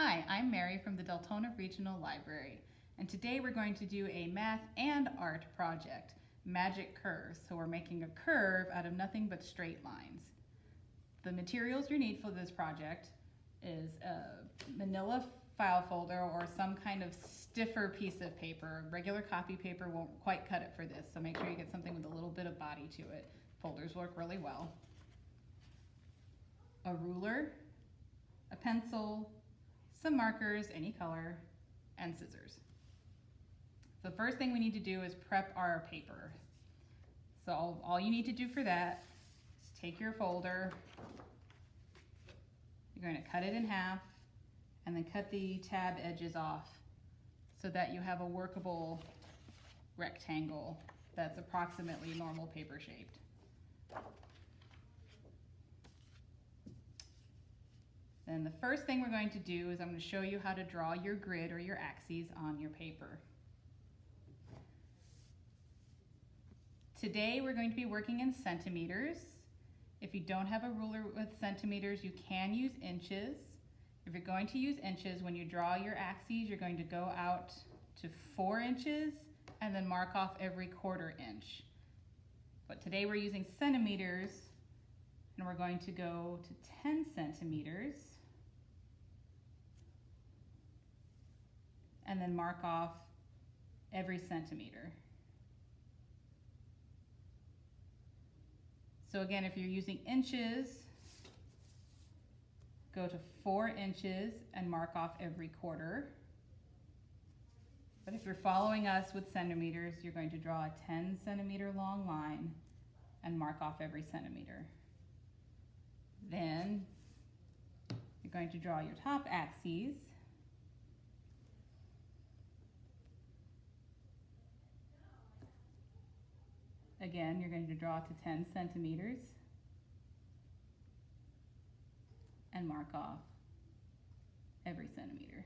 Hi, I'm Mary from the Deltona Regional Library, and today we're going to do a math and art project, Magic Curves. So we're making a curve out of nothing but straight lines. The materials you need for this project is a manila file folder or some kind of stiffer piece of paper. Regular copy paper won't quite cut it for this, so make sure you get something with a little bit of body to it. Folders work really well. A ruler, a pencil, some markers, any color, and scissors. So the first thing we need to do is prep our paper. So all you need to do for that is take your folder, you're going to cut it in half, and then cut the tab edges off so that you have a workable rectangle that's approximately normal paper shaped. Then the first thing we're going to do is I'm going to show you how to draw your grid or your axes on your paper. Today we're going to be working in centimeters. If you don't have a ruler with centimeters, you can use inches. If you're going to use inches, when you draw your axes, you're going to go out to 4 inches and then mark off every 1/4 inch. But today we're using centimeters, and we're going to go to 10 centimeters. And then mark off every centimeter. So again, if you're using inches, go to 4 inches and mark off every 1/4. But if you're following us with centimeters, you're going to draw a 10 centimeter long line and mark off every centimeter. Then you're going to draw your top axes. Again, you're going to draw to 10 centimeters and mark off every centimeter.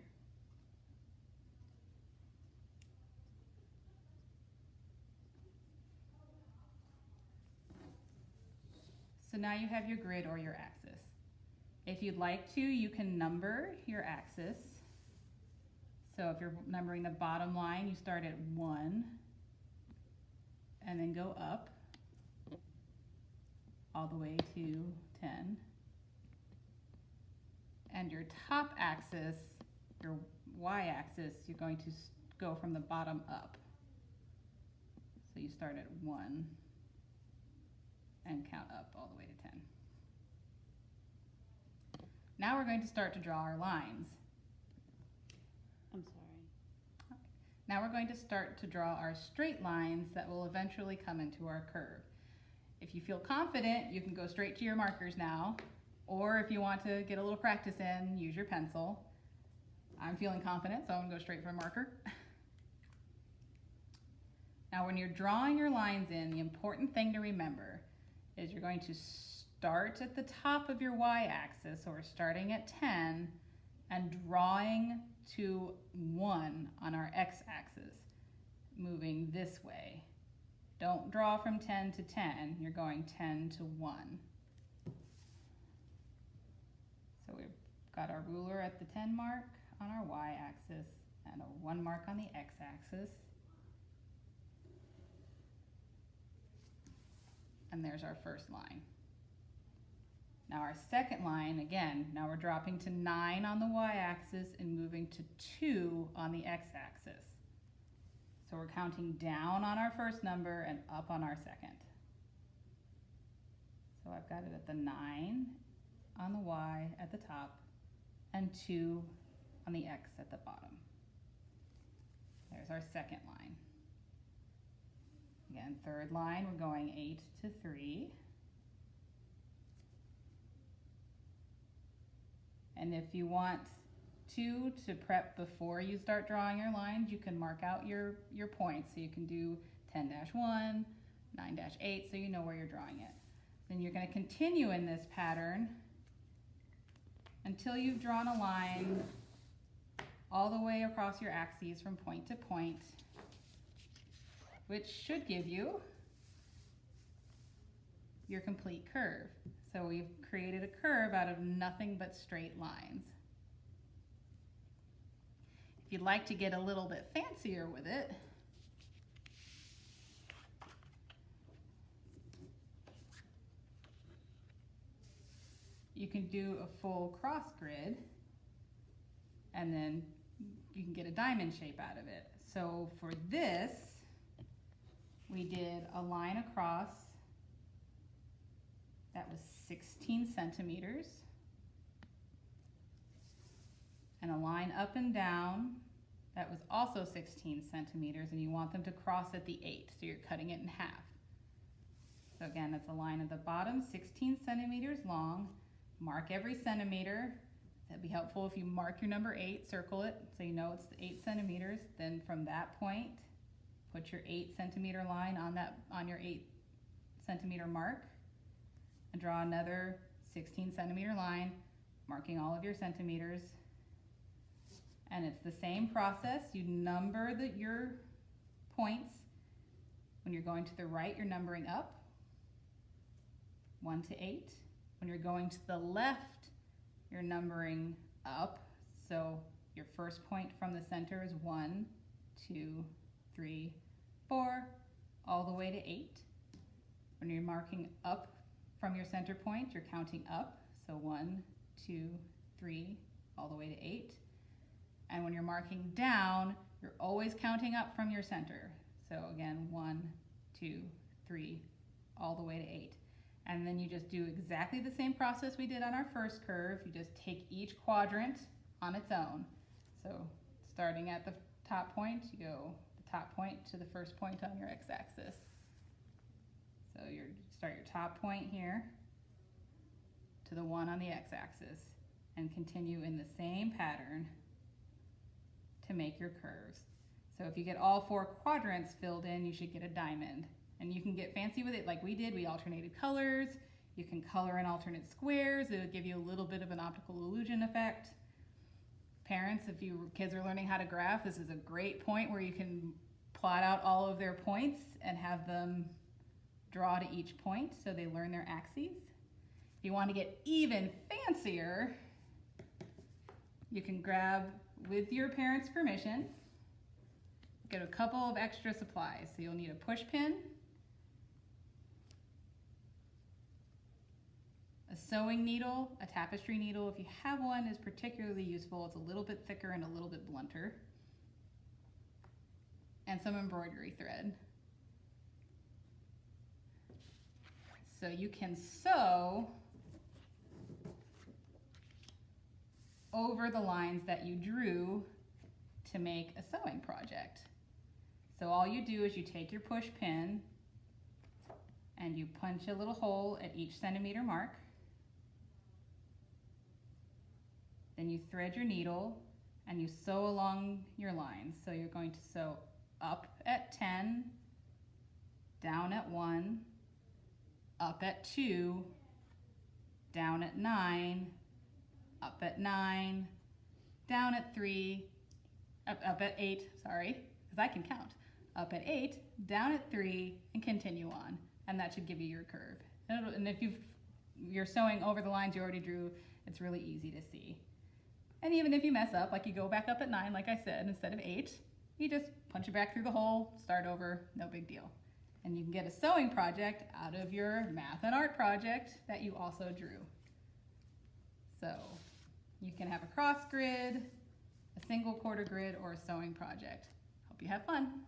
So now you have your grid or your axis. If you'd like to, you can number your axis. So if you're numbering the bottom line, you start at 1. And then go up all the way to 10. And your top axis, your y-axis, you're going to go from the bottom up. So you start at 1 and count up all the way to 10. Now we're going to start to draw our lines. Now we're going to start to draw our straight lines that will eventually come into our curve. If you feel confident, you can go straight to your markers now, or if you want to get a little practice in, use your pencil. I'm feeling confident, so I'm gonna go straight for a marker. Now when you're drawing your lines in, the important thing to remember is you're going to start at the top of your y-axis, so we're starting at 10, and drawing to 1 on our x-axis, moving this way. Don't draw from 10 to 10, you're going 10 to 1. So we've got our ruler at the 10 mark on our y-axis and a 1 mark on the x-axis. And there's our first line. Now our second line, again, now we're dropping to 9 on the y-axis and moving to 2 on the x-axis. So we're counting down on our first number and up on our second. So I've got it at the 9 on the y at the top and 2 on the x at the bottom. There's our second line. Again, third line, we're going 8 to 3. And if you want to prep before you start drawing your lines, you can mark out your points. So you can do 10-1, 9-8, so you know where you're drawing it. Then you're going to continue in this pattern until you've drawn a line all the way across your axes from point to point, which should give you your complete curve. So we've created a curve out of nothing but straight lines. you'd like to get a little bit fancier with it, you can do a full cross grid, and then you can get a diamond shape out of it. So for this, we did a line across that was 16 centimeters, and a line up and down that was also 16 centimeters, and you want them to cross at the 8, so you're cutting it in half. So again, that's a line at the bottom, 16 centimeters long. Mark every centimeter. That'd be helpful if you mark your number 8, circle it so you know it's 8 centimeters. Then from that point, put your 8 centimeter line on your 8 centimeter mark, and draw another 16 centimeter line, marking all of your centimeters. And it's the same process. You number your points. When you're going to the right, you're numbering up, 1 to 8. When you're going to the left, you're numbering up. So your first point from the center is 1, 2, 3, 4, all the way to 8. When you're marking up from your center point, you're counting up. So 1, 2, 3, all the way to 8. And when you're marking down, you're always counting up from your center. So again, 1, 2, 3, all the way to 8. And then you just do exactly the same process we did on our first curve. You just take each quadrant on its own. So starting at the top point, you go the top point to the first point on your x-axis. So you start your top point here to the one on the x-axis, and continue in the same pattern to make your curves. So if you get all 4 quadrants filled in, you should get a diamond. And you can get fancy with it like we did. We alternated colors. You can color in alternate squares. It'll give you a little bit of an optical illusion effect. Parents, if your kids are learning how to graph, this is a great point where you can plot out all of their points and have them draw to each point so they learn their axes. If you want to get even fancier, you can grab, with your parents' permission, get a couple of extra supplies. So you'll need a push pin, a sewing needle, a tapestry needle, if you have one, is particularly useful. It's a little bit thicker and a little bit blunter, and some embroidery thread. So you can sew over the lines that you drew to make a sewing project. So all you do is you take your push pin and you punch a little hole at each centimeter mark. Then you thread your needle and you sew along your lines. So you're going to sew up at 10, down at 1, up at 2, down at 9, up at 9, down at 3, up at 8, sorry, because I can count. Up at 8, down at 3, and continue on. And that should give you your curve. And if you're sewing over the lines you already drew, it's really easy to see. And even if you mess up, like you go back up at 9, like I said, instead of 8, you just punch it back through the hole, start over, no big deal. And you can get a sewing project out of your math and art project that you also drew. So you can have a cross grid, a single quarter grid, or a sewing project. Hope you have fun.